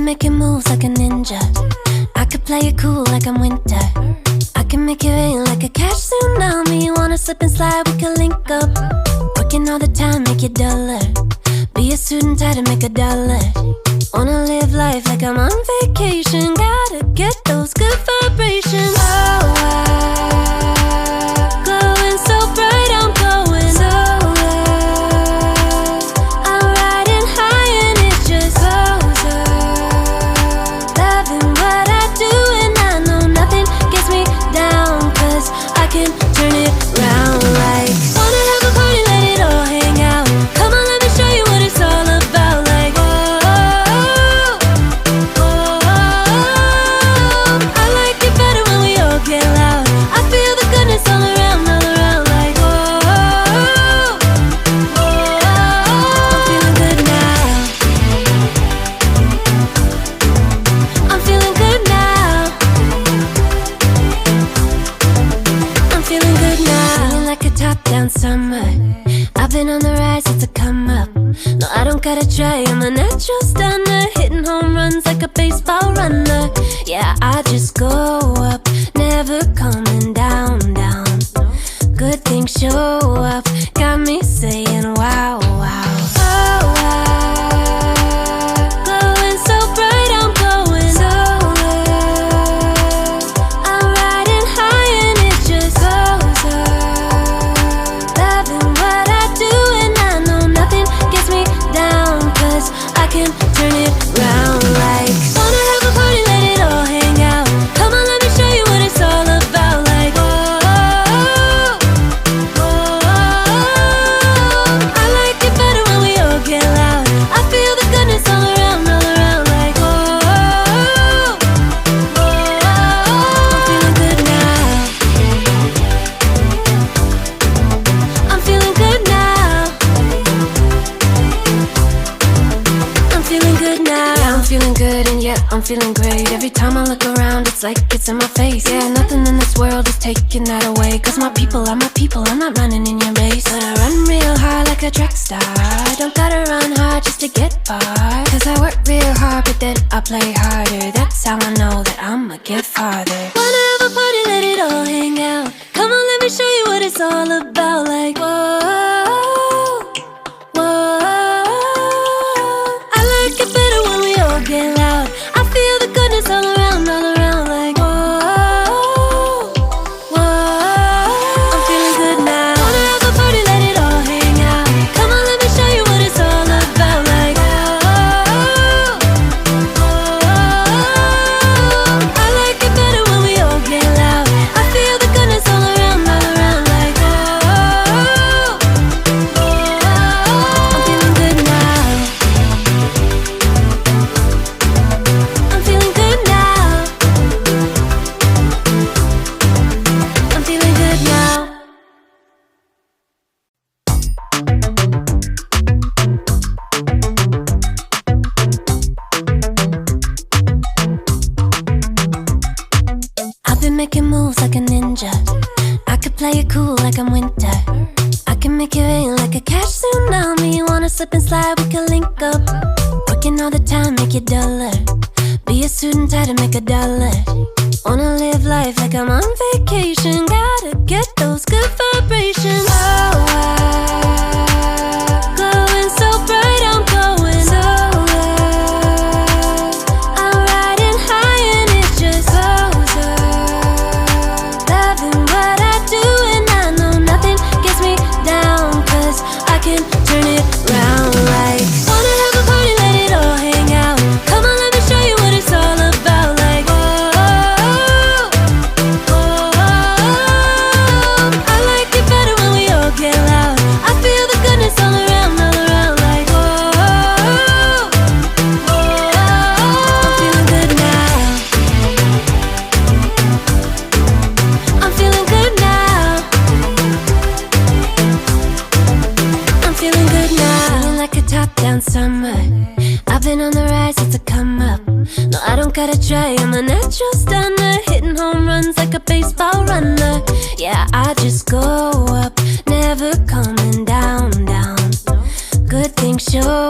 been making moves like a ninja. I could play it cool like I'm winter. I can make it rain like a cash tsunami. You wanna slip and slide, we can link up. Working all the time, make it duller. Be a student, try to make a dollar. Wanna live life like I'm on vacation. Gotta get those good vibrations. Oh, glowing so bright, I'm going so high. I'm riding high and it just goes up. Loving what I do and I know nothing gets me down, 'cause I can turn it round like. Wanna have a party, let it all hang out. Come on, let me show you what it's all about. Like, I like it better when we all get loud. I feel the goodness all around, like, I'm feeling good now. I'm feeling good now. I'm feeling good now. Feeling like a top-down summer. I've been on the rise, it's a come up. No, I don't gotta try, I'm a natural stunner. Hitting home runs like a baseball runner. Yeah, I just go up, never coming down, down. Good things show up, got me saying wow, wow. Oh, wow. Glowing so bright, I'm going so high. I'm riding high and it just goes up. Loving what I do and I know nothing gets me down, 'cause I can turn it round like. Wanna have a party, let it all hang out. Come on, let me show you what it's all about. Like, I like it better when we all get loud. I feel the goodness all around, like, I'm feeling good now. I'm feeling good now. I'm feeling good now. Yeah, I'm feeling good and yeah, I'm feeling great. Every time I look around, it's like it's in my face. Yeah, nothing in this world is taking that away. 'Cause my people are my people, I'm not running in your race. But I run real hard like a track star. I don't gotta run hard just to get far. 'Cause I work real hard, but then I play harder. That's how I know that I'ma get farther. Wanna have a party, let it all hang out. Come on, let me show you what it's all about. Like, I like it better when we all get loud. I feel the goodness all around, like, I'm feeling good now. Wanna have a party, let it all hang out. Come on, let me show you what it's all about. Like, I like it better when we all get loud. I feel the goodness all around, like, I'm feeling good now. I'm feeling good now. I'm feeling good now. I've been making moves like a ninja. I could play it cool like I'm winter. I can make it rain like a cash tsunami. You wanna slip and slide, we can link up. Working all the time, make it duller. Be a student, try to make a dollar. Wanna live life like I'm on vacation. Gotta get those good vibrations. Oh, glowing so bright, I'm going so high. I'm riding high and it just goes up. Loving what I do and I know nothing gets me down, 'cause I can turn it round like. Wanna have a party, let it all hang out. Come on, let me show you what it's all about. Like, I like it better when we all get loud. I feel the goodness all around, like, I'm feeling good now. I'm feeling good now. I'm feeling good now. Feeling like a top-down summer. I've been on the rise, it's a come up. No, I don't gotta try, I'm a natural stunner. Hitting home runs like a baseball runner. Yeah, I just go up, never coming down, down. Good things show